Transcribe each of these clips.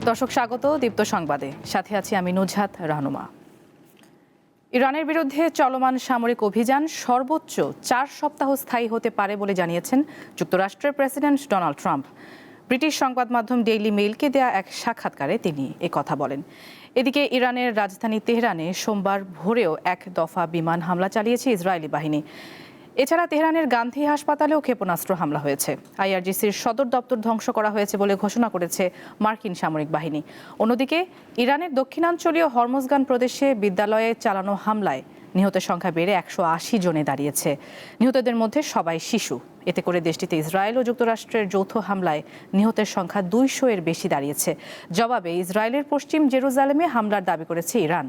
দর্শক স্বাগত দীপ্ত সংবাদে, সাথে আছি আমি নুজহাত রাহনুমা। ইরানের বিরুদ্ধে চলমান সামরিক অভিযান সর্বোচ্চ 4 সপ্তাহ স্থায়ী হতে পারে বলে জানিয়েছেন যুক্তরাষ্ট্রের প্রেসিডেন্ট ডোনাল্ড ট্রাম্প। ব্রিটিশ সংবাদ মাধ্যম ডেইলি মেইলকে দেয়া এক সাক্ষাৎকারে তিনি কথা বলেন। এদিকে ইরানের রাজধানী তেহরানে সোমবার ভোরেও এক দফা বিমান হামলা চালিয়েছে ইসরায়েলি বাহিনী। এছাড়া তেহরানের গান্ধী হাসপাতালেও ক্ষেপণাস্ত্র হামলা হয়েছে। আইআরজিসির সদর দপ্তর ধ্বংস করা হয়েছে বলে ঘোষণা করেছে মার্কিন সামরিক বাহিনী। অন্যদিকে ইরানের দক্ষিণাঞ্চলীয় হরমুজগান প্রদেশে বিদ্যালয়ে চালানো হামলায় নিহতের সংখ্যা বেড়ে 180 জনে দাঁড়িয়েছে। নিহতদের মধ্যে সবাই শিশু। এতে করে দেশটিতে ইসরায়েল ও যুক্তরাষ্ট্রের যৌথ হামলায় নিহতের সংখ্যা 200-এর বেশি দাঁড়িয়েছে। জবাবে ইসরায়েলের পশ্চিম জেরুজালেমে হামলার দাবি করেছে ইরান।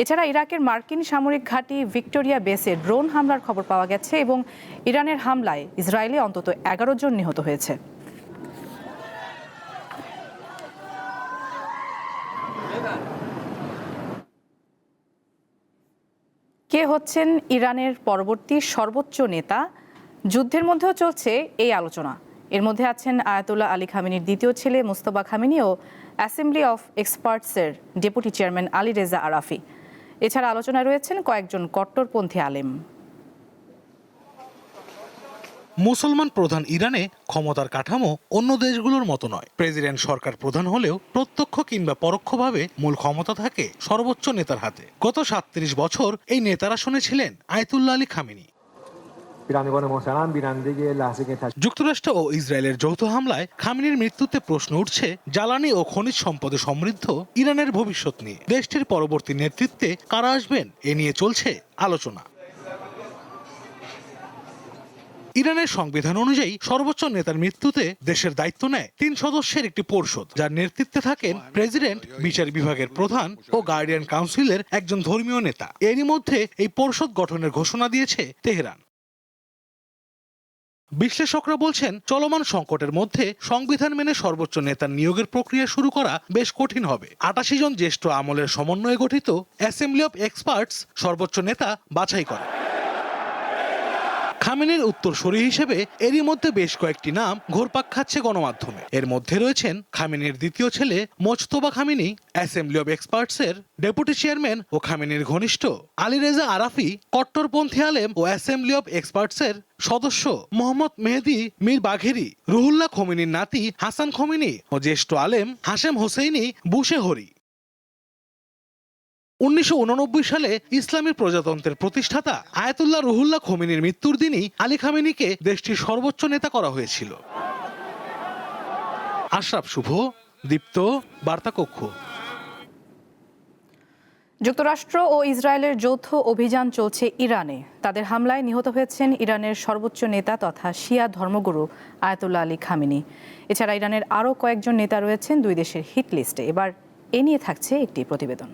এছাড়া ইরাকের মার্কিন সামরিক ঘাঁটি ভিক্টোরিয়া বেসে ড্রোন হামলার খবর পাওয়া গেছে এবং ইরানের হামলায় ইসরায়েলে অন্তত 11 জন নিহত হয়েছে। কে হচ্ছেন ইরানের পরবর্তী সর্বোচ্চ নেতা? যুদ্ধের মধ্যেও চলছে এই আলোচনা। এর মধ্যে আছেন আয়াতুল্লাহ আলী খামেনির দ্বিতীয় ছেলে মুস্তফা খামেনি ও অ্যাসেম্বলি অফ এক্সপার্টসের deputy chairman Ali Reza Arafi. এছাড়া আলোচনায় রয়েছেন কয়েকজন কট্টরপন্থী আলেম। মুসলমান প্রধান ইরানে ক্ষমতার কাঠামো অন্য দেশগুলোর মতো নয়। প্রেসিডেন্ট সরকার প্রধান হলেও প্রত্যক্ষ কিংবা পরোক্ষভাবে মূল ক্ষমতা থাকে সর্বোচ্চ নেতার হাতে। গত 37 বছর এই নেতারা শুনেছিলেন আয়াতুল্লাহ আলী খামেনি। যুক্তরাষ্ট্র ও ইসরায়েলের যৌথ হামলায় খামেনির মৃত্যুতে প্রশ্ন উঠছে জ্বালানি ও খনিজ সম্পদে সমৃদ্ধ ইরানের ভবিষ্যৎ নিয়ে। দেশটির পরবর্তী নেতৃত্বে কারা আসবেন এ নিয়ে চলছে আলোচনা। ইরানের সংবিধান অনুযায়ী সর্বোচ্চ নেতার মৃত্যুতে দেশের দায়িত্ব নেয় 3 সদস্যের একটি পরিষদ, যার নেতৃত্বে থাকেন প্রেসিডেন্ট, বিচার বিভাগের প্রধান ও গার্ডিয়ান কাউন্সিলের একজন ধর্মীয় নেতা। এরই মধ্যে এই পরিষদ গঠনের ঘোষণা দিয়েছে তেহরান। বিশ্লেষকরা বলছেন, চলমান সংকটের মধ্যে সংবিধান মেনে সর্বোচ্চ নেতার নিয়োগের প্রক্রিয়া শুরু করা বেশ কঠিন হবে। 88 জন জ্যেষ্ঠ আমলের সমন্বয়ে গঠিত অ্যাসেম্বলি অব এক্সপার্টস সর্বোচ্চ নেতা বাছাই করে। খামেনির উত্তরসূরি হিসেবে এরই মধ্যে বেশ কয়েকটি নাম ঘুরপাক খাচ্ছে গণমাধ্যমে। এর মধ্যে রয়েছেন খামেনির দ্বিতীয় ছেলে মোজতবা খামেনি, অ্যাসেম্বলি অব এক্সপার্টসের ডেপুটি চেয়ারম্যান ও খামেনির ঘনিষ্ঠ আলী রেজা আরাফি, কট্টরপন্থী আলেম ও অ্যাসেম্বলি অব এক্সপার্টসের সদস্য মোহাম্মদ মেহেদি মীর বাঘেরি, রুহুল্লাহ খোমেনির নাতি হাসান খোমেনি ও জ্যেষ্ঠ আলেম হাশেম হোসেইনি বুশেহরি। 1989 সালে ইসলামী প্রজাতন্ত্রের প্রতিষ্ঠাতা আয়াতুল্লাহ রুহুল্লাহ খোমেনির মৃত্যুর দিনই আলী খামেনিকে দেশটির সর্বোচ্চ নেতা করা হয়েছিল। আশরাফ শুভ, দীপ্ত, বার্তাকক্ষ। যুক্তরাষ্ট্র ও ইসরায়েলের যৌথ অভিযান চলছে ইরানে। তাদের হামলায় নিহত হয়েছেন ইরানের সর্বোচ্চ নেতা তথা শিয়া ধর্মগুরু আয়াতুল্লাহ আলী খামেনি। এছাড়া ইরানের আরও কয়েকজন নেতা রয়েছেন দুই দেশের হিট লিস্টে। এবার এ নিয়ে থাকছে একটি প্রতিবেদন।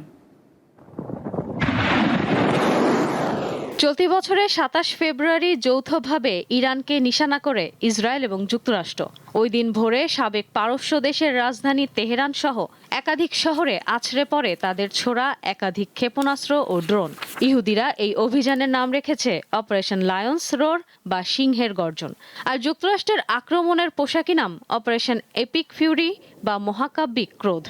চলতি বছরের 27 ফেব্রুয়ারি যৌথভাবে ইরানকে নিশানা করে ইসরায়েল এবং যুক্তরাষ্ট্র। ওই দিন ভোরে সাবেক পারস্য দেশের রাজধানী তেহরান সহ একাধিক শহরে আছড়ে পড়ে তাদের ছোড়া একাধিক ক্ষেপণাস্ত্র ও ড্রোন। ইহুদিরা এই অভিযানের নাম রেখেছে অপারেশন লায়ন্স রোর বা সিংহের গর্জন। আর যুক্তরাষ্ট্রের আক্রমণের পোশাকি নাম অপারেশন এপিক ফিউরি বা মহাকাব্যিক ক্রোধ।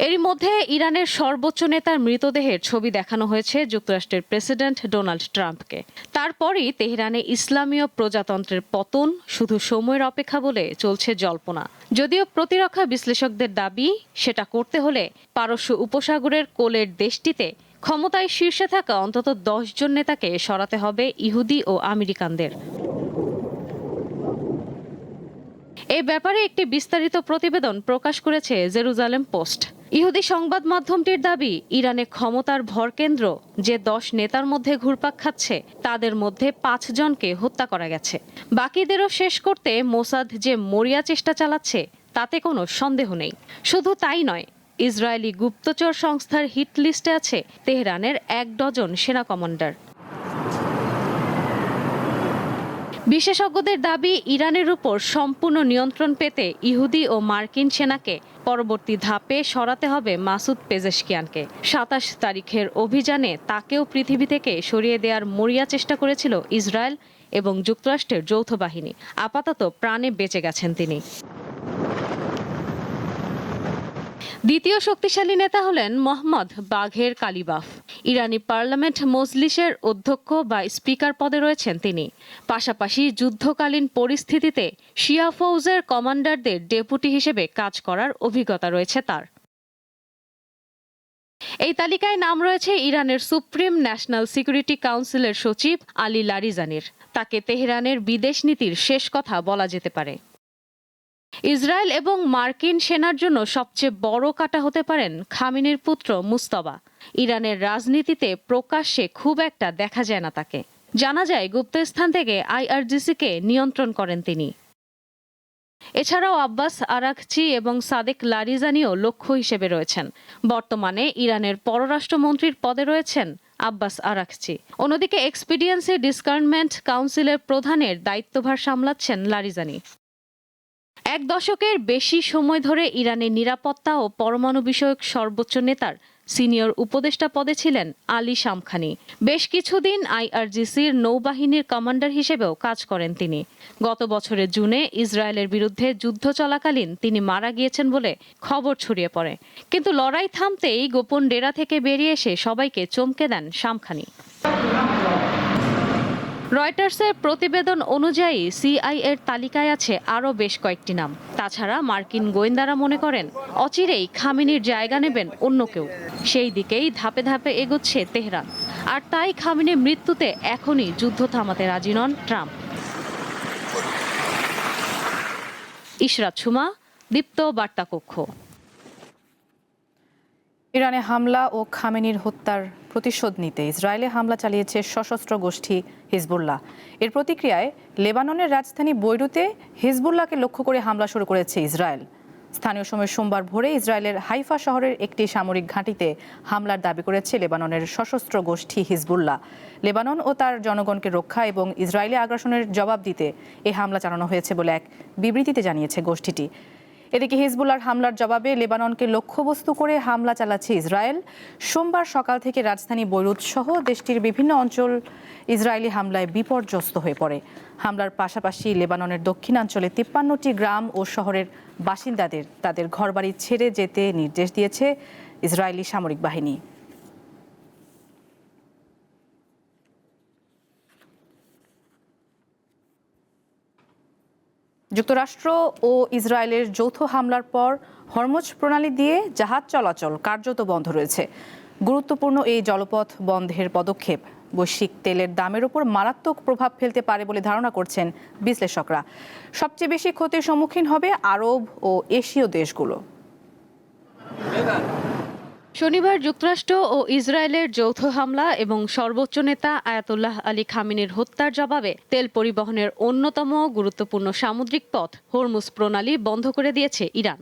এরই মধ্যে ইরানের সর্বোচ্চ নেতার মৃতদেহের ছবি দেখানো হয়েছে যুক্তরাষ্ট্রের প্রেসিডেন্ট ডোনাল্ড ট্রাম্পকে। তারপরই তেহরানে ইসলামীয় প্রজাতন্ত্রের পতন শুধু সময়ের অপেক্ষা বলে চলছে জল্পনা। যদিও প্রতিরক্ষা বিশ্লেষকদের দাবি, সেটা করতে হলে পারস্য উপসাগরের কোলের দেশটিতে ক্ষমতায় শীর্ষে থাকা অন্তত 10 জন নেতাকে সরাতে হবে ইহুদি ও আমেরিকানদের। এই ব্যাপারে একটি বিস্তারিত প্রতিবেদন প্রকাশ করেছে জেরুজালেম পোস্ট। ইহুদি সংবাদ মাধ্যমটির দাবি, ইরানে ক্ষমতার ভরকেন্দ্র যে 10 নেতার মধ্যে ঘুরপাক খাচ্ছে তাদের মধ্যে 5 জনকে হত্যা করা গেছে। বাকিদেরও শেষ করতে মোসাদ যে মরিয়া চেষ্টা চালাচ্ছে তাতে কোনো সন্দেহ নেই। শুধু তাই নয়, ইসরায়েলি গুপ্তচর সংস্থার হিট লিস্টে আছে তেহরানের 1 ডজন সেনা কমান্ডার। বিশেষজ্ঞদের দাবি, ইরানের উপর সম্পূর্ণ নিয়ন্ত্রণ পেতে ইহুদি ও মার্কিন সেনাকে পরবর্তী ধাপে সরাতে হবে মাসুদ পেজেশকিয়ানকে। 27 তারিখের অভিযানে তাকেও পৃথিবী থেকে সরিয়ে দেওয়ার মরিয়া চেষ্টা করেছিল ইসরায়েল এবং যুক্তরাষ্ট্রের যৌথ বাহিনী। আপাতত প্রাণে বেঁচে গেছেন তিনি। দ্বিতীয় শক্তিশালী নেতা হলেন মোহাম্মদ বাঘের কালিবাফ। ইরানি পার্লামেন্ট মজলিসের অধ্যক্ষ বা স্পিকার পদে রয়েছেন তিনি। পাশাপাশি যুদ্ধকালীন পরিস্থিতিতে শিয়া ফৌজের কমান্ডারদের ডেপুটি হিসেবে কাজ করার অভিজ্ঞতা রয়েছে তার। এই তালিকায় নাম রয়েছে ইরানের সুপ্রিম ন্যাশনাল সিকিউরিটি কাউন্সিলের সচিব আলী লারিজানির। তাকে তেহরানের বিদেশ নীতির শেষ কথা বলা যেতে পারে। ইসরায়েল এবং মার্কিন সেনার জন্য সবচেয়ে বড় কাঁটা হতে পারেন খামেনির পুত্র মুস্তফা। ইরানের রাজনীতিতে প্রকাশ্যে খুব একটা দেখা যায় না তাকে। জানা যায় গুপ্তস্থান থেকে আইআরজিসিকে নিয়ন্ত্রণ করেন তিনি। এছাড়াও আব্বাস আরাকচি এবং সাদেক লারিজানিও লক্ষ্য হিসেবে রয়েছেন। বর্তমানে ইরানের পররাষ্ট্রমন্ত্রীর পদে রয়েছেন আব্বাস আরাকচি। অন্যদিকে এক্সপিডিয়েন্সি ডিসকার্নমেন্ট কাউন্সিলের প্রধানের দায়িত্বভার সামলাচ্ছেন লারিজানি। এক দশকের বেশি সময় ধরে ইরানের নিরাপত্তা ও পরমাণু বিষয়ক সর্বোচ্চ নেতার সিনিয়র উপদেষ্টা পদে ছিলেন আলী শামখানি। বেশ কিছুদিন আইআরজিসির নৌবাহিনীর কমান্ডার হিসেবেও কাজ করেন তিনি। গত বছরের জুনে ইসরায়েলের বিরুদ্ধে যুদ্ধ চলাকালীন তিনি মারা গিয়েছেন বলে খবর ছড়িয়ে পড়ে। কিন্তু লড়াই থামতেই গোপন ডেরা থেকে বেরিয়ে এসে সবাইকে চমকে দেন শামখানি। রয়টার্সের প্রতিবেদন অনুযায়ী সিআইএর তালিকায় আছে আরও বেশ কয়েকটি নাম। তাছাড়া মার্কিন গোয়েন্দারা মনে করেন অচিরেই খামেনির জায়গা নেবেন অন্য কেউ। সেই দিকেই ধাপে ধাপে এগোচ্ছে তেহরান। আর তাই খামেনির মৃত্যুতে এখনই যুদ্ধ থামাতে রাজি নন ট্রাম্প। ইশরাত সুমা, দীপ্ত বার্তা কক্ষ। ইরানে হামলা ও খামেনির হত্যার প্রতিশোধ নিতে ইসরায়েলে হামলা চালিয়েছে সশস্ত্র গোষ্ঠী হিজবুল্লাহ। এর প্রতিক্রিয়ায় লেবাননের রাজধানী বৈরুতে হিজবুল্লাহকে লক্ষ্য করে হামলা শুরু করেছে ইসরায়েল। স্থানীয় সময় সোমবার ভোরে ইসরায়েলের হাইফা শহরের একটি সামরিক ঘাঁটিতে হামলার দাবি করেছে লেবাননের সশস্ত্র গোষ্ঠী হিজবুল্লাহ। লেবানন ও তার জনগণকে রক্ষা এবং ইসরায়েলি আগ্রাসনের জবাব দিতে এই হামলা চালানো হয়েছে বলে এক বিবৃতিতে জানিয়েছে গোষ্ঠীটি। এদিকে হিজবুল্লাহর হামলার জবাবে লেবাননকে লক্ষ্যবস্তু করে হামলা চালাচ্ছে ইসরায়েল। সোমবার সকাল থেকে রাজধানী বৈরুত সহ দেশটির বিভিন্ন অঞ্চল ইসরায়েলি হামলায় বিপর্যস্ত হয়ে পড়ে। হামলার পাশাপাশি লেবাননের দক্ষিণাঞ্চলে 53টি গ্রাম ও শহরের বাসিন্দাদের তাদের ঘরবাড়ি ছেড়ে যেতে নির্দেশ দিয়েছে ইসরায়েলি সামরিক বাহিনী। যুক্তরাষ্ট্র ও ইসরায়েলের যৌথ হামলার পর হরমুজ প্রণালী দিয়ে জাহাজ চলাচল কার্যত বন্ধ রয়েছে। গুরুত্বপূর্ণ এই জলপথ বন্ধের পদক্ষেপ বৈশ্বিক তেলের দামের উপর মারাত্মক প্রভাব ফেলতে পারে বলে ধারণা করছেন বিশ্লেষকরা। সবচেয়ে বেশি ক্ষতির সম্মুখীন হবে আরব ও এশীয় দেশগুলো। শনিবার যুক্তরাষ্ট্র ও ইসরায়েলের যৌথ হামলা এবং সর্বোচ্চ নেতা আয়াতুল্লাহ আলী খামেনির হত্যার জবাবে তেল পরিবহনের অন্যতম গুরুত্বপূর্ণ সামুদ্রিক পথ হরমুজ প্রণালী বন্ধ করে দিয়েছে ইরান।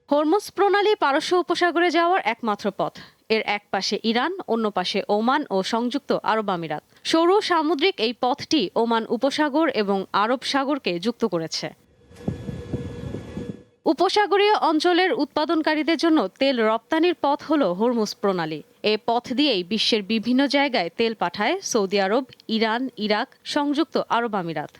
হরমুজ প্রণালী পারস্য উপসাগরে যাওয়ার একমাত্র পথ। এর এক পাশে ইরান, অন্য পাশে ওমান ও সংযুক্ত আরব আমিরাত। সরু সামুদ্রিক এই পথটি ওমান উপসাগর এবং আরব সাগরকে যুক্ত করেছে। উপসাগরীয় অঞ্চলের উৎপাদনকারীদের জন্য তেল রপ্তানির পথ হল হরমুজ প্রণালী। এ পথ দিয়েই বিশ্বের বিভিন্ন জায়গায় তেল পাঠায় সৌদি আরব, ইরান, ইরাক, সংযুক্ত আরব আমিরাত।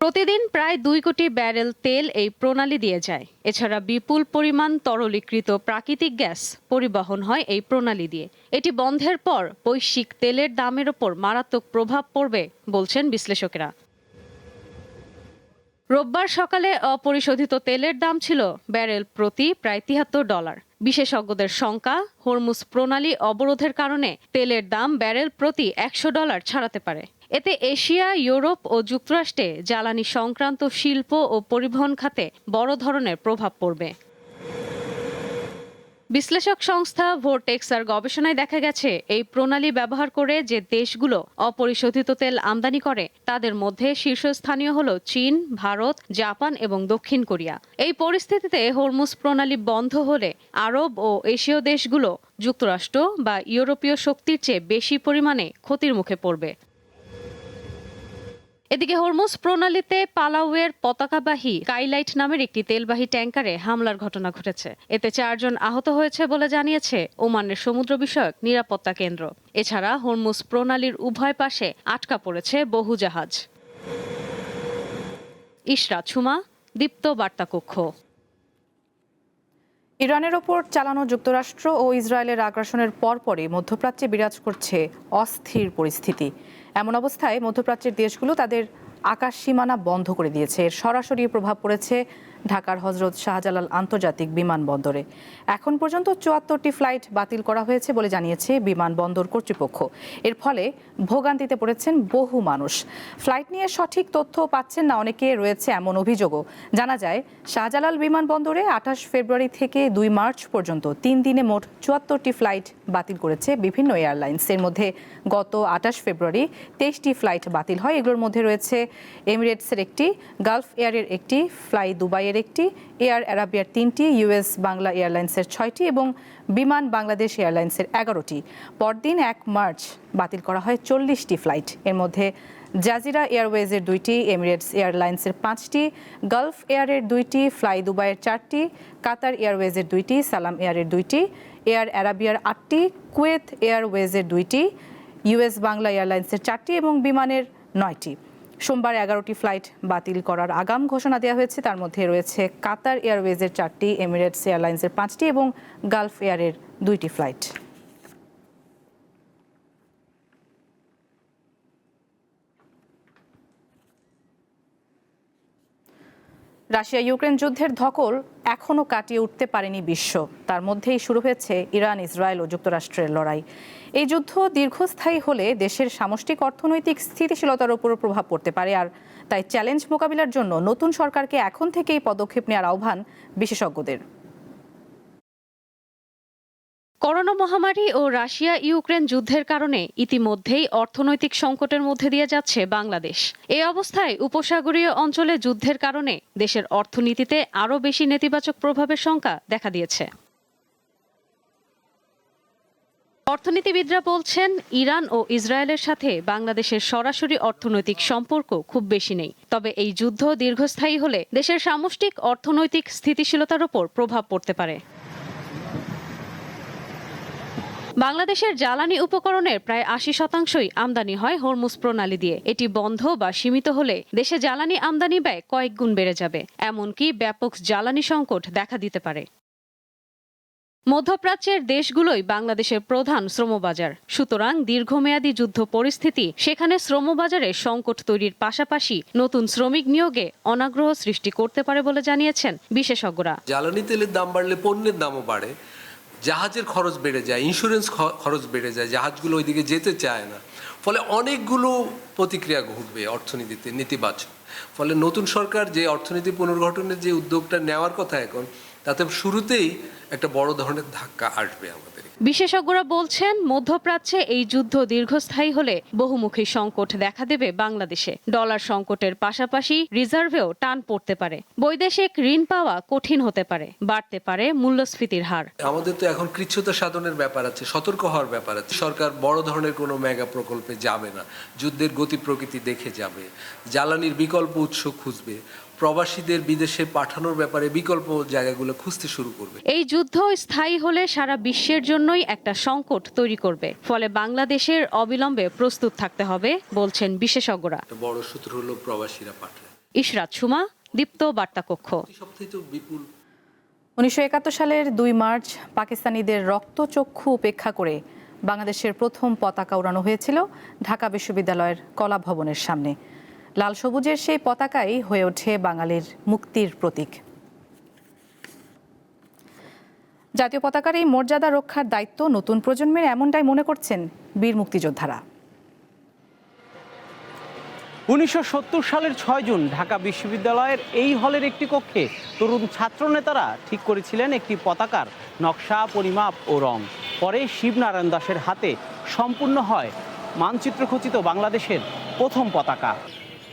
প্রতিদিন প্রায় 2 কোটি ব্যারেল তেল এই প্রণালী দিয়ে যায়। এছাড়া বিপুল পরিমাণ তরলীকৃত প্রাকৃতিক গ্যাস পরিবহন হয় এই প্রণালী দিয়ে। এটি বন্ধের পর বৈশ্বিক তেলের দামের ওপর মারাত্মক প্রভাব পড়বে বলছেন বিশ্লেষকেরা। রোববার সকালে অপরিশোধিত তেলের দাম ছিল ব্যারেল প্রতি প্রায় $73। বিশেষজ্ঞদের শঙ্কা, হরমুজ প্রণালী অবরোধের কারণে তেলের দাম ব্যারেল প্রতি $100 ছাড়াতে পারে। এতে এশিয়া, ইউরোপ ও যুক্তরাষ্ট্রে জ্বালানি সংক্রান্ত শিল্প ও পরিবহন খাতে বড় ধরনের প্রভাব পড়বে। বিশ্লেষক সংস্থা ভোরটেক্সার গবেষণায় দেখা গেছে এই প্রণালী ব্যবহার করে যে দেশগুলো অপরিশোধিত তেল আমদানি করে তাদের মধ্যে শীর্ষস্থানীয় হলো চীন, ভারত, জাপান এবং দক্ষিণ কোরিয়া। এই পরিস্থিতিতে হরমুজ প্রণালী বন্ধ হলে আরব ও এশীয় দেশগুলো যুক্তরাষ্ট্র বা ইউরোপীয় শক্তির চেয়ে বেশি পরিমাণে ক্ষতির মুখে পড়বে। এদিকে হরমুজ প্রণালীতে পালাউয়ের পতাকাবাহী স্কাইলাইট নামের একটি তেলবাহী ট্যাঙ্কারে হামলার ঘটনা ঘটেছে। এতে 4 জন আহত হয়েছে বলে জানিয়েছে ওমানের সমুদ্র বিষয়ক নিরাপত্তা কেন্দ্র। এছাড়া হরমুজ প্রণালীর উভয় পাশে আটকা পড়েছে বহু জাহাজ। ইশরাত সুমা, দীপ্ত বার্তা কক্ষ। ইরানের ওপর চালানো যুক্তরাষ্ট্র ও ইসরায়েলের আগ্রাসনের পরপরই মধ্যপ্রাচ্যে বিরাজ করছে অস্থির পরিস্থিতি। এমন অবস্থায় মধ্যপ্রাচ্যের দেশগুলো তাদের আকাশ সীমানা বন্ধ করে দিয়েছে। এর সরাসরি প্রভাব পড়েছে ঢাকার হজরত শাহজালাল আন্তর্জাতিক বিমানবন্দরে। এখন পর্যন্ত 74টি ফ্লাইট বাতিল করা হয়েছে বলে জানিয়েছে বিমানবন্দর কর্তৃপক্ষ। এর ফলে ভোগান্তিতে পড়েছেন বহু মানুষ। ফ্লাইট নিয়ে সঠিক তথ্য পাচ্ছেন না অনেকে, রয়েছে এমন অভিযোগও। জানা যায়, শাহজালাল বিমানবন্দরে 28 ফেব্রুয়ারি থেকে 2 মার্চ পর্যন্ত 3 দিনে মোট 74টি ফ্লাইট বাতিল করেছে বিভিন্ন এয়ারলাইন্স। এর মধ্যে গত 28 ফেব্রুয়ারি 23টি ফ্লাইট বাতিল হয়। এগুলোর মধ্যে রয়েছে এমিরেটসের একটি, গালফ এয়ারের একটি, ফ্লাই দুবাইয়ের একটি, এয়ার আরাবিয়ার 3টি, ইউএস বাংলা এয়ারলাইন্সের 6টি এবং বিমান বাংলাদেশ এয়ারলাইন্সের 11টি। পরদিন 1 মার্চ বাতিল করা হয় 40টি ফ্লাইট। এর মধ্যে জাজিরা এয়ারওয়েজের 2টি, এমিরেটস এয়ারলাইন্সের 5টি, গালফ এয়ারের 2টি, ফ্লাই দুবাইয়ের 4টি, কাতার এয়ারওয়েজের 2টি, সালাম এয়ারের 2টি, এয়ার আরাবিয়ার 8টি, কুয়েত এয়ারওয়েজের 2টি, ইউএস বাংলা এয়ারলাইন্সের 4টি এবং বিমানের 9টি। সোমবার 11টি ফ্লাইট বাতিল করার আগাম ঘোষণা দেওয়া হয়েছে। তার মধ্যে রয়েছে কাতার এয়ারওয়েজের 4টি, এমিরেটস এয়ারলাইন্সের 5টি এবং গালফ এয়ারের 2টি ফ্লাইট। রাশিয়া ইউক্রেন যুদ্ধের ধকল এখনও কাটিয়ে উঠতে পারেনি বিশ্ব। তার মধ্যেই শুরু হয়েছে ইরান, ইসরায়েল ও যুক্তরাষ্ট্রের লড়াই। এই যুদ্ধ দীর্ঘস্থায়ী হলে দেশের সামষ্টিক অর্থনৈতিক স্থিতিশীলতার উপরও প্রভাব পড়তে পারে। আর তাই চ্যালেঞ্জ মোকাবিলার জন্য নতুন সরকারকে এখন থেকেই পদক্ষেপ নেওয়ার আহ্বান বিশেষজ্ঞদের। করোনা মহামারী ও রাশিয়া ইউক্রেন যুদ্ধের কারণে ইতিমধ্যেই অর্থনৈতিক সংকটের মধ্যে দিয়ে যাচ্ছে বাংলাদেশ। এই অবস্থায় উপসাগরীয় অঞ্চলে যুদ্ধের কারণে দেশের অর্থনীতিতে আরও বেশি নেতিবাচক প্রভাবের শঙ্কা দেখা দিয়েছে। অর্থনীতিবিদরা বলছেন, ইরান ও ইসরায়েলের সাথে বাংলাদেশের সরাসরি অর্থনৈতিক সম্পর্ক খুব বেশি নেই। তবে এই যুদ্ধ দীর্ঘস্থায়ী হলে দেশের সামষ্টিক অর্থনৈতিক স্থিতিশীলতার উপর প্রভাব পড়তে পারে। বাংলাদেশের জ্বালানি উপকরণের প্রায় 80% আমদানি হয় হরমুজ প্রণালী দিয়ে। এটি বন্ধ বা সীমিত হলে দেশে জ্বালানি আমদানি ব্যয় কয়েক গুণ বেড়ে যাবে। এমনকি ব্যাপক জ্বালানি সংকট দেখা দিতে পারে। মধ্যপ্রাচ্যের দেশগুলোই বাংলাদেশের প্রধান শ্রমবাজার। সুতরাং দীর্ঘমেয়াদী যুদ্ধ পরিস্থিতি সেখানে শ্রমবাজারে সংকট তৈরির পাশাপাশি নতুন শ্রমিক নিয়োগে অনাগ্রহ সৃষ্টি করতে পারে বলে জানিয়েছেন বিশেষজ্ঞরা। জ্বালানি তেলের দাম বাড়লে পণ্যের দামও বাড়ে, জাহাজের খরচ বেড়ে যায়, ইন্স্যুরেন্স খরচ বেড়ে যায়, জাহাজগুলো ওইদিকে যেতে চায় না। ফলে অনেকগুলো প্রতিক্রিয়া ঘটবে অর্থনীতিতে নেতিবাচক। ফলে নতুন সরকার যে অর্থনীতি পুনর্গঠনের যে উদ্যোগটা নেওয়ার কথা এখন, তাতে শুরুতেই একটা বড় ধরনের ধাক্কা আসবে আমাদের। বিশেষজ্ঞরা বলছেন, মধ্যপ্রাচ্যে এই যুদ্ধ দীর্ঘস্থায়ী হলে বহুমুখী সংকট দেখা দেবে বাংলাদেশে। ডলার সংকটের পাশাপাশি রিজার্ভেও টান পড়তে পারে। বৈদেশিক ঋণ পাওয়া কঠিন হতে পারে, বাড়তে পারে মূল্যস্ফীতির হার। আমাদের তো এখন কৃচ্ছ্রতা সাধনের ব্যাপার আছে, সতর্ক হওয়ার ব্যাপার আছে। সরকার বড় ধরনের কোনো মেগা প্রকল্পে যাবে না, যুদ্ধের গতি প্রকৃতি দেখে যাবে, জ্বালানির বিকল্প উৎস খুঁজবে, প্রবাসীদের বিদেশে পাঠানোর ব্যাপারে বিকল্প জায়গাগুলো খুঁজতে শুরু করবে। এই যুদ্ধ স্থায়ী হলে সারা বিশ্বের জন্যই একটা সংকট তৈরি করবে। ফলে বাংলাদেশের অবিলম্বে প্রস্তুত থাকতে হবে বলছেন বিশেষজ্ঞরা। বড় সূত্র হলো প্রবাসীরা পাঠায়। ইশরাত সুমা, দীপ্ত বার্তা কক্ষ। 1971 সালের 2 মার্চ পাকিস্তানিদের রক্তচক্ষু উপেক্ষা করে বাংলাদেশের প্রথম পতাকা উড়ানো হয়েছিল ঢাকা বিশ্ববিদ্যালয়ের কলা ভবনের সামনে। লাল সবুজের সেই পতাকাই হয়ে ওঠে বাঙালির মুক্তির প্রতীক। জাতীয় পতাকার এই মর্যাদা রক্ষার দায়িত্ব নতুন প্রজন্মের, এমনটাই মনে করছেন বীর মুক্তিযোদ্ধারা। 1970 সালের 6 জুন ঢাকা বিশ্ববিদ্যালয়ের এই হলের একটি কক্ষে তরুণ ছাত্রনেতারা ঠিক করেছিলেন একটি পতাকার নকশা, পরিমাপ ও রং। পরে শিবনারায়ণ দাসের হাতে সম্পূর্ণ হয় মানচিত্র খচিত বাংলাদেশের প্রথম পতাকা।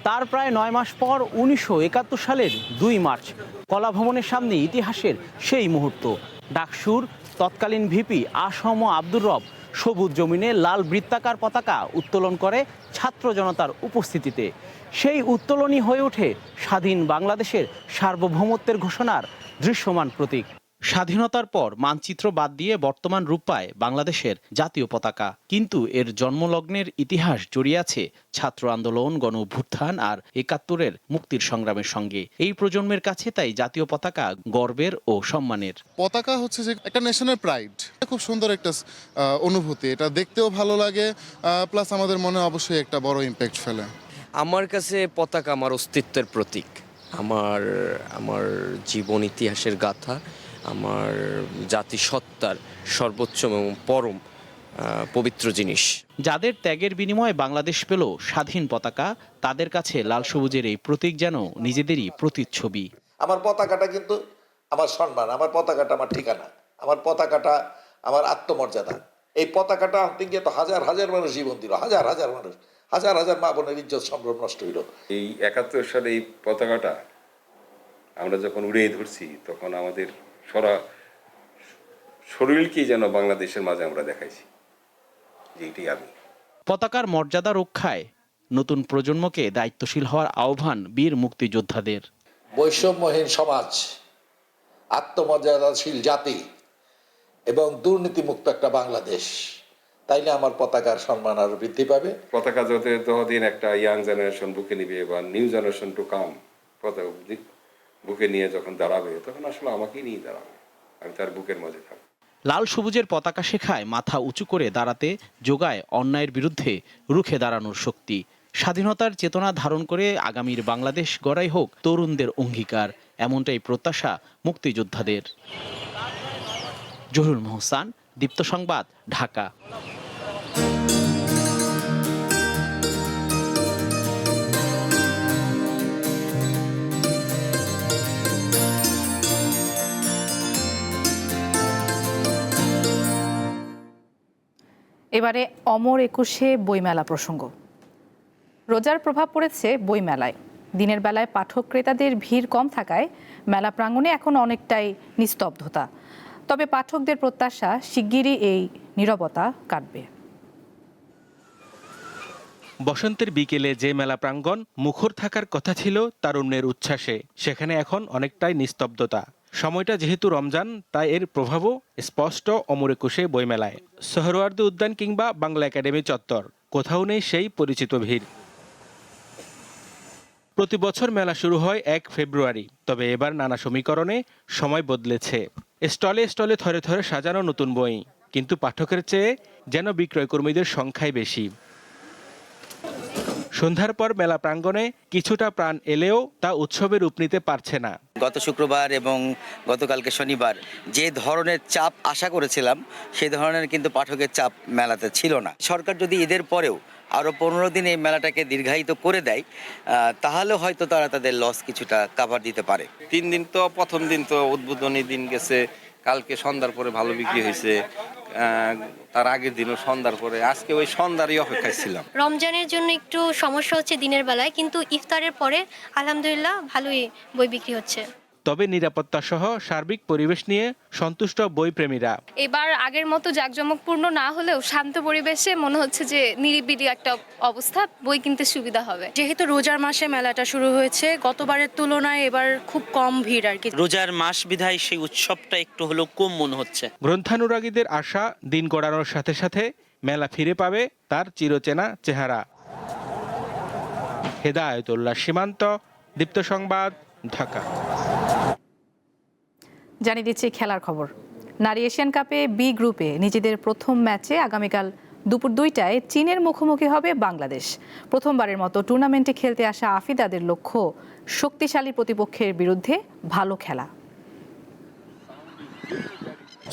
তার প্রায় 9 মাস পর 1971 সালের 2 মার্চ কলাভবনের সামনে ইতিহাসের সেই মুহূর্ত। ডাকসুর তৎকালীন ভিপি আসম আব্দুর রব সবুজ জমিনে লাল বৃত্তাকার পতাকা উত্তোলন করে ছাত্র জনতার উপস্থিতিতে। সেই উত্তোলনই হয়ে ওঠে স্বাধীন বাংলাদেশের সার্বভৌমত্বের ঘোষণার দৃশ্যমান প্রতীক। স্বাধীনতার পর মানচিত্র বাদ দিয়ে বর্তমান রূপ পায় বাংলাদেশের জাতীয় পতাকা, কিন্তু এর জন্মলগ্নের ইতিহাস জড়িয়ে আছে ছাত্র আন্দোলন, গণ অভ্যুত্থান আর ৭১-এর মুক্তির সংগ্রামের সঙ্গে। এই প্রজন্মের কাছে তাই জাতীয় পতাকা গর্বের ও সম্মানের। পতাকা হচ্ছে যে একটা ন্যাশনাল প্রাইড, খুব সুন্দর একটা অনুভূতি, এটা দেখতেও ভালো লাগে, প্লাস আমাদের মনে অবশ্যই একটা বড় ইম্প্যাক্ট ফেলে। আমার কাছে পতাকা আমার অস্তিত্বের প্রতীক, আমার জীবন ইতিহাসের গাথা, আমার জাতিসত্তার সর্বোচ্চ এবং পরম পবিত্র জিনিস। যাদের ত্যাগের বিনিময়ে বাংলাদেশ পেল স্বাধীন পতাকা, তাদের কাছে লাল সবুজের এই প্রতীক যেন নিজেদেরই প্রতিচ্ছবি। আমার পতাকাটা কিন্তু আমার সম্মান, আমার পতাকাটা আমার ঠিকানা, আমার পতাকাটা আমার আত্মমর্যাদা। এই পতাকাটা আনতে গিয়ে তো হাজার হাজার মানুষ জীবন দিল, হাজার হাজার মানুষ, হাজার হাজার মা বোনের ইজ্জত সম্ভ্রম নষ্ট হইল। এই ৭১ সালে এই পতাকাটা আমরা যখন উড়ে ধরছি, তখন আমাদের শরীরকেই যেন বাংলাদেশের মাঝে আমরা দেখাইছি যে এটাই আমি। পতাকার মর্যাদা রক্ষায় নতুন প্রজন্মকে দায়িত্বশীল হওয়ার আহ্বান বীর মুক্তিযোদ্ধাদের। বৈষম্যহীন সমাজ, আত্মমর্যাদাশীল জাতি এবং দুর্নীতিমুক্ত একটা বাংলাদেশ, তাইলে আমার পতাকার সম্মান আরো বৃদ্ধি পাবে। পতাকা যতদিন একটা ইয়াং জেনারেশন বুকে নিবে বা নিউ জেনারেশন টু কাম পতাকা বুকে নিয়ে যখন দাঁড়াবে, তখন আসলে আমাকেই নিয়ে দাঁড়াবে, আমি তার বুকের মাঝে থাকবো। লাল সবুজের পতাকা শেখায় মাথা উঁচু করে দাঁড়াতে, যোগায় অন্যায়ের বিরুদ্ধে রুখে দাঁড়ানোর শক্তি। স্বাধীনতার চেতনা ধারণ করে আগামীর বাংলাদেশ গড়াই হোক তরুণদের অঙ্গীকার, এমনটাই প্রত্যাশা মুক্তিযোদ্ধাদের। জহুরুল মোহসান, দীপ্ত সংবাদ, ঢাকা। এবারে অমর একুশে বইমেলা প্রসঙ্গ। রোজার প্রভাব পড়েছে বইমেলায়। দিনের বেলায় পাঠক ক্রেতাদের ভিড় কম থাকায় মেলা প্রাঙ্গণে এখন অনেকটাই নিস্তব্ধতা। তবে পাঠকদের প্রত্যাশা শিগগিরই এই নীরবতা কাটবে। বসন্তের বিকেলে যে মেলা প্রাঙ্গণ মুখর থাকার কথা ছিল তারুণ্যের উচ্ছ্বাসে, সেখানে এখন অনেকটাই নিস্তব্ধতা। সময়টা যেহেতু রমজান, তাই এর প্রভাবও স্পষ্ট অমর একুশে বইমেলায়। সোহরাওয়ার্দী উদ্যান কিংবা বাংলা একাডেমি চত্বর, কোথাও নেই সেই পরিচিত ভিড়। প্রতি বছর মেলা শুরু হয় ১ ফেব্রুয়ারি, তবে এবার নানা সমীকরণে সময় বদলেছে। স্টলে স্টলে থরে থরে সাজানো নতুন বই, কিন্তু পাঠকের চেয়ে যেন বিক্রয়কর্মীদের সংখ্যাই বেশি। সন্ধ্যার পর মেলা প্রাঙ্গণে কিছুটা প্রাণ এলেও তা উৎসবে রূপ নিতে পারছে না। গত শুক্রবার এবং গতকালকে শনিবার যে ধরনের চাপ আশা করেছিলাম, সেই ধরনের কিন্তু পাঠকের চাপ মেলাতে ছিল না। সরকার যদি ঈদের পরেও আরও 15 দিন এই মেলাটাকে দীর্ঘায়িত করে দেয়, তাহলে হয়তো তারা তাদের লস কিছুটা কাভার দিতে পারে। 3 দিন তো, প্রথম দিন তো উদ্বোধনী দিন গেছে, কালকে সন্ধ্যার পরে ভালো বিক্রি হয়েছে, তার আগের দিনও সন্ধ্যার পরে, আজকে ওই সন্ধ্যারই অপেক্ষায় ছিলাম। রমজানের জন্য একটু সমস্যা হচ্ছে দিনের বেলায়, কিন্তু ইফতারের পরে আলহামদুলিল্লাহ ভালোই বই বিক্রি হচ্ছে। তবে নিরাপত্তা সহ সার্বিক পরিবেশ নিয়ে সন্তুষ্ট বইপ্রেমীরা। এবার আগের মতো জাঁকজমকপূর্ণ না হলেও শান্ত পরিবেশে মনে হচ্ছে যে নিরিবিলি একটা অবস্থা, বই কিনতে সুবিধা হবে। যেহেতু রোজার মাসে মেলাটা শুরু হয়েছে, গতবারের তুলনায় এবার খুব কম ভিড় আর কি। রোজার মাস বিধায় সেই উৎসবটা একটু হলেও কম মনে হচ্ছে। গ্রন্থানুরাগীদের আশা দিন গড়ানোর সাথে সাথে মেলা ফিরে পাবে তার চিরচেনা চেহারা। হেদায়েতুল্লাহ সীমান্ত, দীপ্ত সংবাদ, ঢাকা। জানিয়ে দিচ্ছি খেলার খবর। নারী এশিয়ান কাপে বি গ্রুপে নিজেদের প্রথম ম্যাচে আগামীকাল দুপুর 2টায় চীনের মুখোমুখি হবে বাংলাদেশ। প্রথমবারের মতো টুর্নামেন্টে খেলতে আসা আফিদাদের লক্ষ্য শক্তিশালী প্রতিপক্ষের বিরুদ্ধে ভালো খেলা।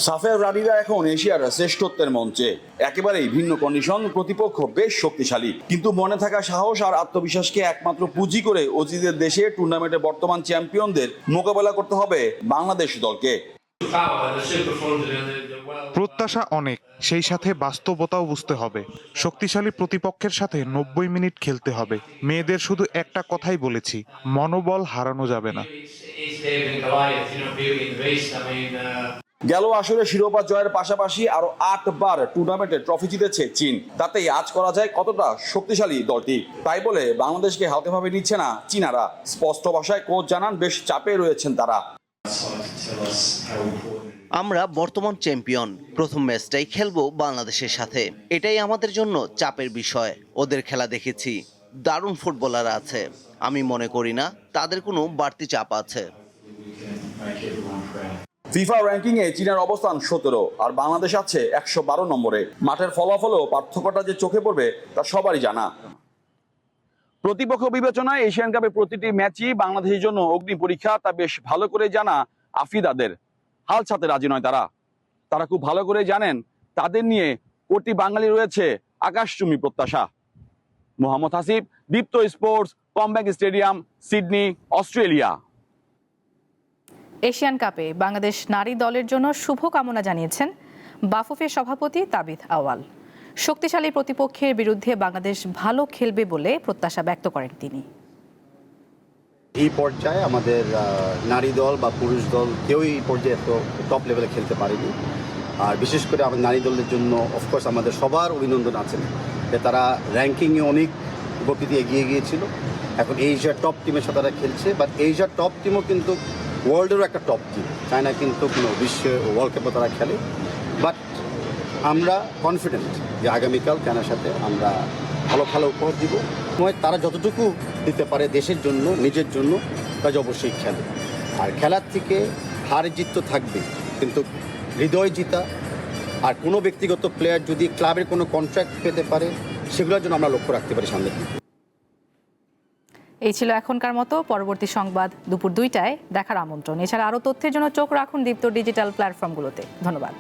সাফের রানীরা এখন এশিয়ার শ্রেষ্ঠত্বের মঞ্চে, একেবারেই ভিন্ন কন্ডিশন, প্রতিপক্ষ বেশ শক্তিশালী, কিন্তু মনে থাকা সাহস আর আত্মবিশ্বাসকে একমাত্র পুঁজি করে অজিদের দেশে টুর্নামেন্টে বর্তমান চ্যাম্পিয়নদের মোকাবেলা করতে হবে বাংলাদেশ দলকে। প্রত্যাশা অনেক, সেই সাথে বাস্তবতাও বুঝতে হবে। শক্তিশালী প্রতিপক্ষের সাথে 90 মিনিট খেলতে হবে। মেয়েদের শুধু একটা কথাই বলেছি, মনোবল হারানো যাবে না। গেল আসরে শিরোপা জয়ের পাশাপাশি আরো 8 বার টুর্নামেন্টে ট্রফি জিতেছে চীন। তাতেই আজ করা যায় কতটা শক্তিশালী দলটি। তাই বলে বাংলাদেশকে হালকাভাবে নিচ্ছে না চীনারা। স্পষ্ট ভাষায় কোচ জানান বেশ চাপে রয়েছেন তারা। আমরা বর্তমান চ্যাম্পিয়ন, প্রথম ম্যাচটাই খেলবো বাংলাদেশের সাথে। এটাই আমাদের জন্য চাপের বিষয়। ওদের খেলা দেখেছি, দারুণ ফুটবলার আছে। আমি মনে করি না তাদের কোনো বাড়তি চাপ আছে। ফিফা র্যাঙ্কিং এ চীনের অবস্থান 17 আর বাংলাদেশ আছে 112 নম্বরে। মাঠের ফলাফলও পার্থক্যটা যে চোখে পড়বে তা সবারই জানা। প্রতিপক্ষ বিবেচনায় এশিয়ান কাপের প্রতিটি ম্যাচই বাংলাদেশের জন্য অগ্নি পরীক্ষা, তা বেশ ভালো করে জানা আফ্রিদাদের। হাল ছাড়তে রাজি নয় তারা খুব ভালো করে জানেন তাদের নিয়ে কোটি বাঙালি রয়েছে আকাশচুম্বী প্রত্যাশা। Mohammad Hasib, Deepto sports, CommBank stadium, Sydney, Australia. Asian কাপে বাংলাদেশ নারী দলের জন্য শুভকামনা জানিয়েছেন বাফুফের সভাপতি তাবিথ আওয়াল। শক্তিশালী প্রতিপক্ষের বিরুদ্ধে বাংলাদেশ ভালো খেলবে বলে প্রত্যাশা ব্যক্ত করেন তিনি। এই পর্যায়ে আমাদের নারী দল বা পুরুষ দল কেউই এই পর্যায়ে এত টপ লেভেলে খেলতে পারেনি। আর বিশেষ করে আমাদের নারী দলের জন্য অফকোর্স আমাদের সবার অভিনন্দন আছেন যে তারা র্যাঙ্কিংয়ে অনেক গতিতে এগিয়ে গিয়েছিল। এখন এশিয়ার টপ টিমের সাথে তারা খেলছে, বাট এশিয়ার টপ টিমও কিন্তু ওয়ার্ল্ডেরও একটা টপ টিম। চায়না কিন্তু কোনো বিশ্ব ওয়ার্ল্ড কাপে তারা খেলে। বাট আমরা কনফিডেন্ট যে আগামীকাল চায়নার সাথে আমরা ভালো খেলা উপহার দিব। তারা যতটুকু দিতে পারে দেশের জন্য, নিজের জন্য, তারা অবশ্যই খেলে। আর খেলার থেকে হার জিত তো থাকবে, কিন্তু হৃদয় জিতা আর কোনো ব্যক্তিগত প্লেয়ার যদি ক্লাবের কোনো কন্ট্রাক্ট পেতে পারে সেগুলোর জন্য আমরা লক্ষ্য রাখতে পারি সামনে। এই ছিল এখনকার মতো। পরবর্তী সংবাদ দুপুর 2টায় দেখার আমন্ত্রণ। এছাড়া আরও তথ্যের জন্য চোখ রাখুন দীপ্ত ডিজিটাল প্ল্যাটফর্মগুলোতে। ধন্যবাদ।